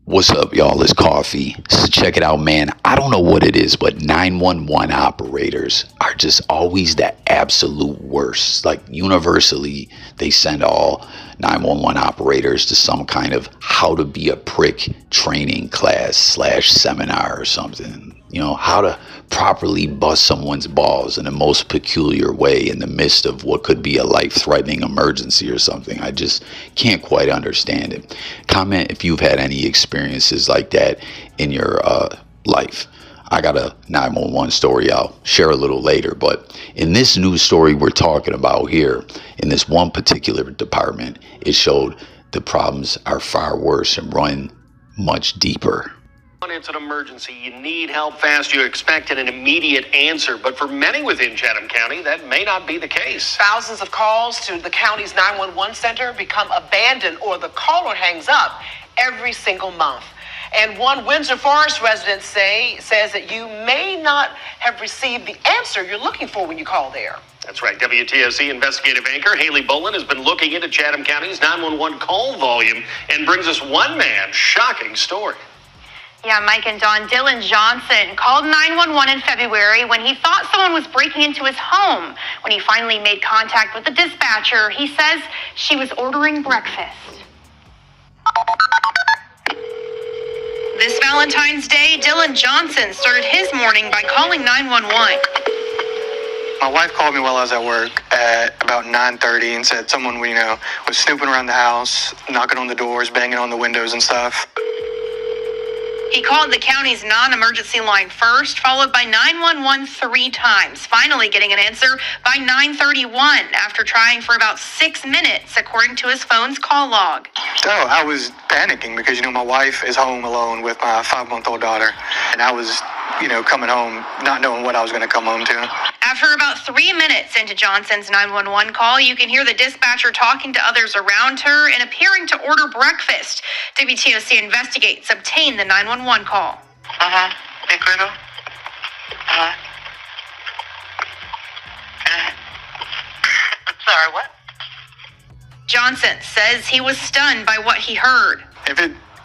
What's up, y'all? It's Coffee. So check it out, man. I don't know what it is, but 911 operators are just always the absolute worst. Like, universally, they send all 911 operators to some kind of how to be a prick training class / seminar or something. You know, how to properly bust someone's balls in the most peculiar way in the midst of what could be a life-threatening emergency or something. I just can't quite understand it. Comment if you've had any experiences like that in your life. I got a 911 story I'll share a little later, but in this news story we're talking about here, in this one particular department, it showed the problems are far worse and run much deeper. It's an emergency. You need help fast. You expect an immediate answer. But for many within Chatham County, that may not be the case. Thousands of calls to the county's 911 center become abandoned or the caller hangs up every single month. And one Windsor Forest resident says that you may not have received the answer you're looking for when you call there. That's right. WTOC investigative anchor Haley Bolin has been looking into Chatham County's 911 call volume and brings us one man's shocking story. Yeah, Mike and Dawn, Dylan Johnson called 911 in February when he thought someone was breaking into his home. When he finally made contact with the dispatcher, he says she was ordering breakfast. This Valentine's Day, Dylan Johnson started his morning by calling 911. My wife called me while I was at work at about 9:30 and said someone we know was snooping around the house, knocking on the doors, banging on the windows and stuff. He called the county's non-emergency line first, followed by 911 3 times, finally getting an answer by 9:31 after trying for about 6 minutes, according to his phone's call log. So I was panicking because, my wife is home alone with my 5-month-old daughter, and I was, coming home not knowing what I was going to come home to. After about 3 minutes into Johnson's 911 call, you can hear the dispatcher talking to others around her and appearing to order breakfast. WTOC investigates obtained the 911 call. McGriddles? Sorry, what? Johnson says he was stunned by what he heard.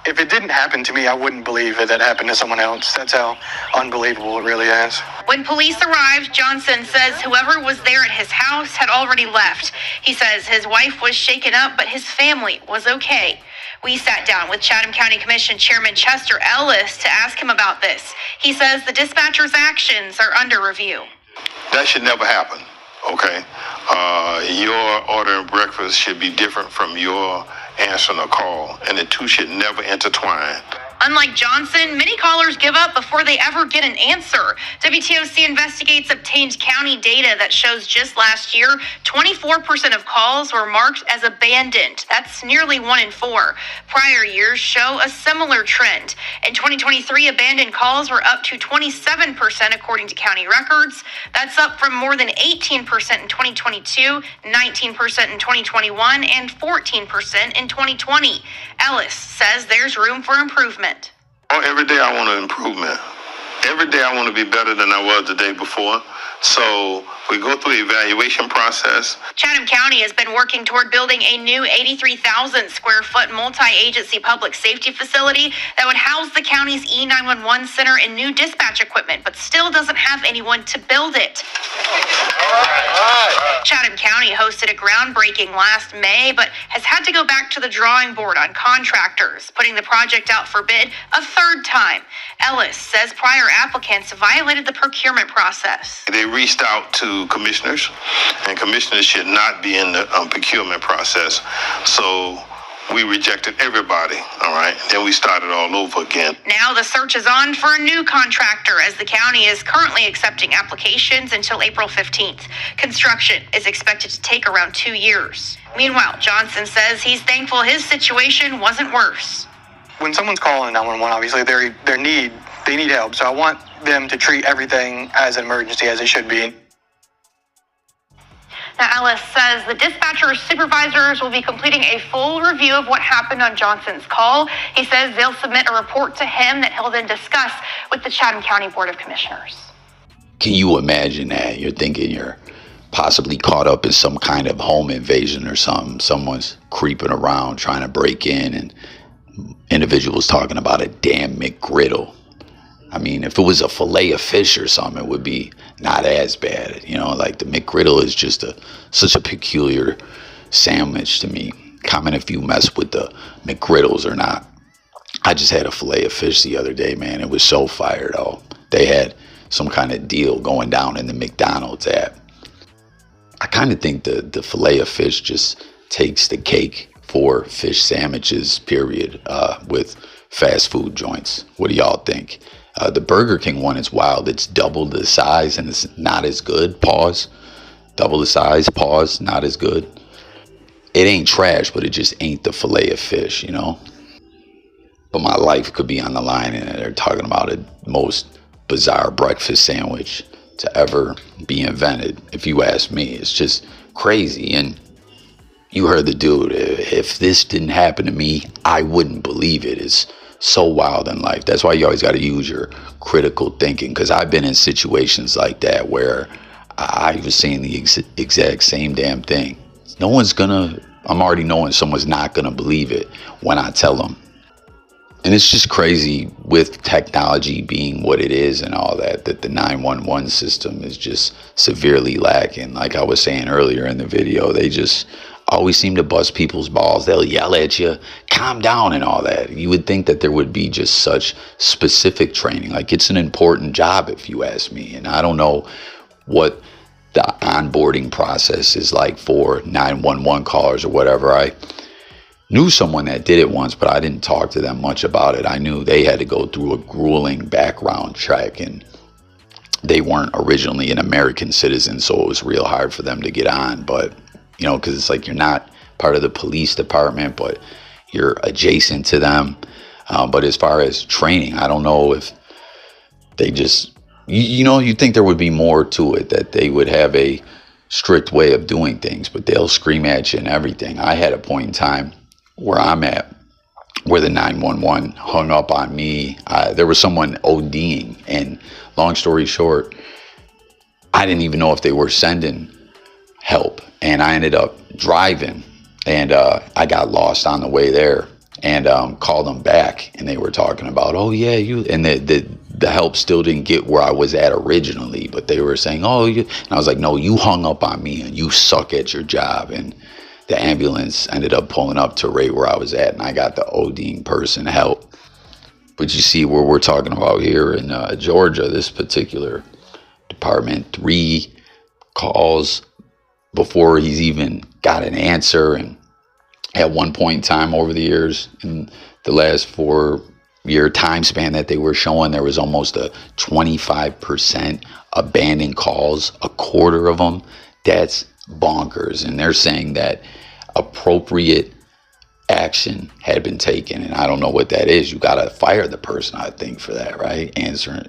If it didn't happen to me, I wouldn't believe it had happened to someone else. That's how unbelievable it really is. When police arrived, Johnson says whoever was there at his house had already left. He says his wife was shaken up, but his family was okay. We sat down with Chatham County Commission Chairman Chester Ellis to ask him about this. He says the dispatcher's actions are under review. That should never happen, okay? Your ordering breakfast should be different from your answering a call, and the two should never intertwine. Unlike Johnson, many callers give up before they ever get an answer. WTOC investigates obtained county data that shows just last year, 24% of calls were marked as abandoned. That's nearly 1 in 4. Prior years show a similar trend. In 2023, abandoned calls were up to 27% according to county records. That's up from more than 18% in 2022, 19% in 2021, and 14% in 2020. Ellis says there's room for improvement. Every day I want an improvement. Every day I want to be better than I was the day before. So we go through the evaluation process. Chatham County has been working toward building a new 83,000 square foot multi-agency public safety facility that would house the county's E911 center and new dispatch equipment, but still doesn't have anyone to build it. Chatham County hosted a groundbreaking last May, but has had to go back to the drawing board on contractors, putting the project out for bid a 3rd time. Ellis says prior applicants violated the procurement process. They reached out to commissioners, and commissioners should not be in the procurement process. So we rejected everybody, all right? Then we started all over again. Now the search is on for a new contractor, as the county is currently accepting applications until April 15th. Construction is expected to take around 2 years. Meanwhile, Johnson says he's thankful his situation wasn't worse. When someone's calling 911, obviously they need help. So I want them to treat everything as an emergency as it should be. Now, Ellis says the dispatcher's supervisors will be completing a full review of what happened on Johnson's call. He says they'll submit a report to him that he'll then discuss with the Chatham County Board of Commissioners. Can you imagine that? You're thinking you're possibly caught up in some kind of home invasion or something. Someone's creeping around trying to break in, and individuals talking about a damn McGriddle. I mean, if it was a fillet of fish or something, it would be not as bad. You know, like the McGriddle is just such a peculiar sandwich to me. Comment if you mess with the McGriddles or not. I just had a fillet of fish the other day, man. It was so fire, though. They had some kind of deal going down in the McDonald's app. I kind of think the fillet of fish just takes the cake for fish sandwiches, period, with fast food joints. What do y'all think? The Burger King one is wild. It's double the size and it's not as good. Pause. Double the size. Pause. Not as good. It ain't trash, but it just ain't the fillet of fish, you know? But my life could be on the line, and they're talking about the most bizarre breakfast sandwich to ever be invented. If you ask me, it's just crazy. And you heard the dude, if this didn't happen to me, I wouldn't believe it. It's so wild in life. That's why you always got to use your critical thinking, because I've been in situations like that where I was saying the exact same damn thing. I'm already knowing someone's not gonna believe it when I tell them. And it's just crazy with technology being what it is and all that the 911 system is just severely lacking. Like I was saying earlier in the video, they just always seem to bust people's balls. They'll yell at you, calm down and all that. You would think that there would be just such specific training. Like, it's an important job if you ask me. And I don't know what the onboarding process is like for 911 callers or whatever. I knew someone that did it once, but I didn't talk to them much about it. I knew they had to go through a grueling background check, and they weren't originally an American citizen, so it was real hard for them to get on. But, you know, because it's like you're not part of the police department, but you're adjacent to them. But as far as training, I don't know if they just, you know, you think there would be more to it, that they would have a strict way of doing things, but they'll scream at you and everything. I had a point in time where I'm at where the 911 hung up on me. There was someone ODing, and long story short, I didn't even know if they were sending help, and I ended up driving, and I got lost on the way there, and called them back, and they were talking about, oh yeah, and the help still didn't get where I was at originally, but they were saying, oh, and I was like, no, you hung up on me and you suck at your job. And the ambulance ended up pulling up to right where I was at, and I got the ODing person help. But you see where we're talking about here in Georgia, this particular department, 3 calls before he's even got an answer. And at one point in time over the years, in the last 4-year time span that they were showing, there was almost a 25% abandoned calls, a quarter of them. That's bonkers. And they're saying that appropriate action had been taken, and I don't know what that is. You gotta fire the person, I think, for that, right?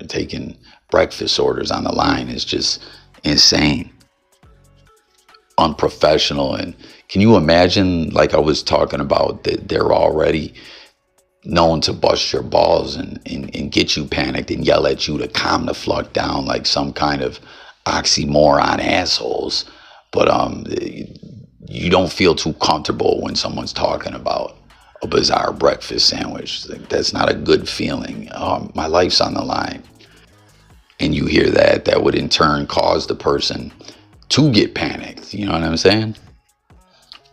Taking breakfast orders on the line is just insane, unprofessional. And can you imagine, like I was talking about, that they're already known to bust your balls and get you panicked and yell at you to calm the fuck down, like some kind of oxymoron assholes. But you don't feel too comfortable when someone's talking about a bizarre breakfast sandwich. Like, that's not a good feeling. My life's on the line. And you hear that would in turn cause the person to get panicked. You know what I'm saying?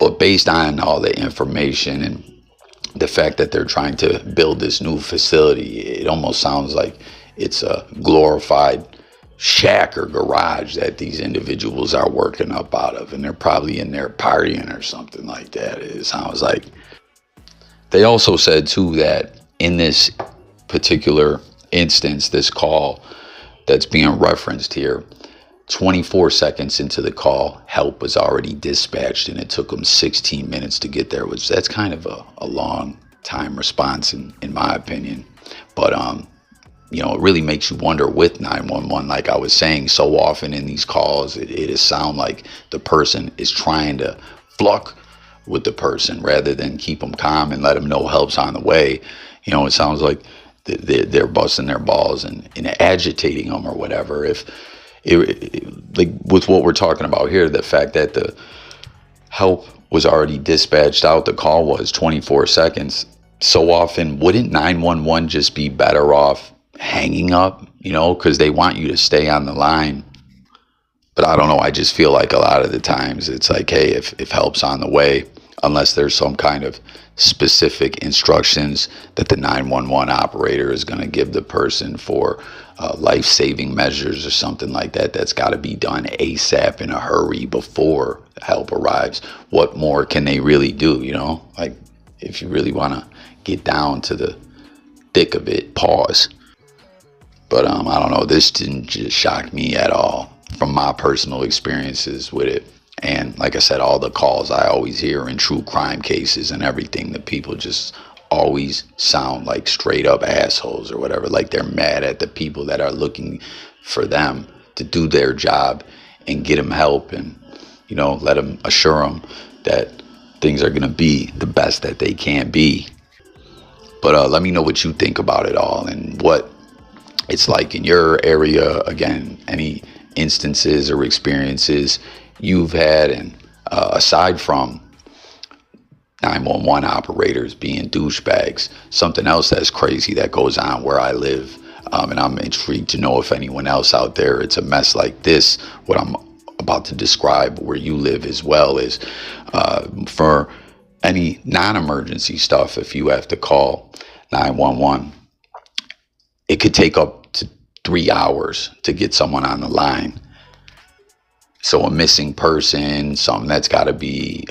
But based on all the information and the fact that they're trying to build this new facility, it almost sounds like it's a glorified shack or garage that these individuals are working up out of, and they're probably in there partying or something like that. It sounds like. They also said too that in this particular instance, this call that's being referenced here, 24 seconds into the call, help was already dispatched, and it took them 16 minutes to get there, which that's kind of a long time response in my opinion. But you know, it really makes you wonder with 911, like I was saying, so often in these calls, it is sound like the person is trying to fluck with the person rather than keep them calm and let them know help's on the way. You know, it sounds like they're busting their balls and agitating them or whatever. If like with what we're talking about here, the fact that the help was already dispatched out, the call was 24 seconds, so often, wouldn't 911 just be better off hanging up, because they want you to stay on the line? But I don't know. I just feel like a lot of the times it's like, hey, if help's on the way, unless there's some kind of specific instructions that the 911 operator is going to give the person for life-saving measures or something like that, that's got to be done ASAP in a hurry before help arrives. What more can they really do? Like, if you really want to get down to the thick of it, pause. But I don't know. This didn't just shock me at all from my personal experiences with it. And like I said, all the calls I always hear in true crime cases and everything, the people just always sound like straight up assholes or whatever. Like they're mad at the people that are looking for them to do their job and get them help and, let them assure them that things are going to be the best that they can be. But let me know what you think about it all and what it's like in your area. Again, any instances or experiences you've had, and aside from 911 operators being douchebags, something else that's crazy that goes on where I live, and I'm intrigued to know if anyone else out there, it's a mess like this, what I'm about to describe where you live as well, is for any non-emergency stuff, if you have to call 911, it could take up to 3 hours to get someone on the line. So a missing person, something that's got to be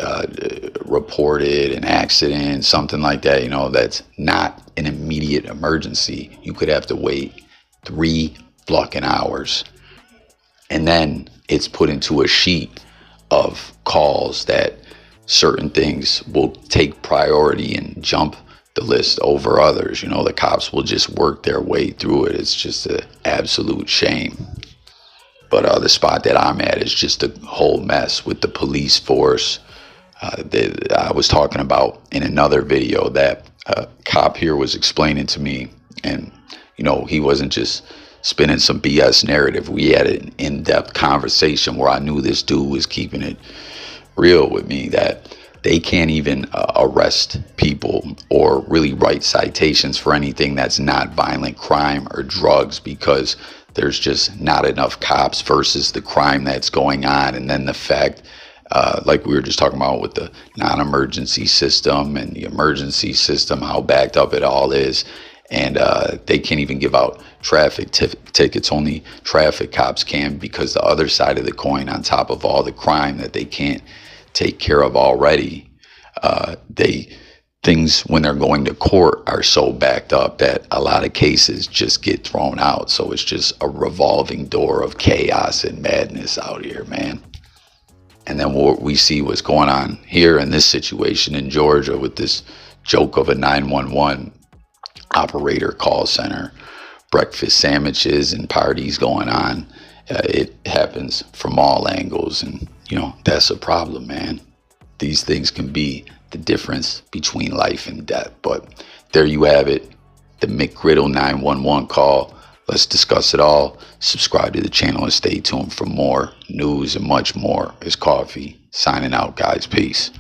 reported, an accident, something like that, that's not an immediate emergency. You could have to wait 3 fucking hours. And then it's put into a sheet of calls that certain things will take priority and jump the list over others. The cops will just work their way through it. It's just an absolute shame. But the spot that I'm at is just a whole mess with the police force. I was talking about in another video that a cop here was explaining to me, and he wasn't just spinning some BS narrative. We had an in-depth conversation where I knew this dude was keeping it real with me, that they can't even arrest people or really write citations for anything that's not violent crime or drugs, because there's just not enough cops versus the crime that's going on. And then the fact, like we were just talking about with the non-emergency system and the emergency system, how backed up it all is. And they can't even give out traffic tickets. Only traffic cops can, because the other side of the coin, on top of all the crime that they can't take care of already, things when they're going to court are so backed up that a lot of cases just get thrown out. So it's just a revolving door of chaos and madness out here, man. And then what we see what's going on here in this situation in Georgia with this joke of a 911 operator call center, breakfast sandwiches and parties going on. It happens from all angles, and that's a problem, man. These things can be the difference between life and death. But there you have it, the McGriddle 911 call. Let's discuss it all. Subscribe to the channel and stay tuned for more news and much more. It's Coffee signing out, guys. Peace.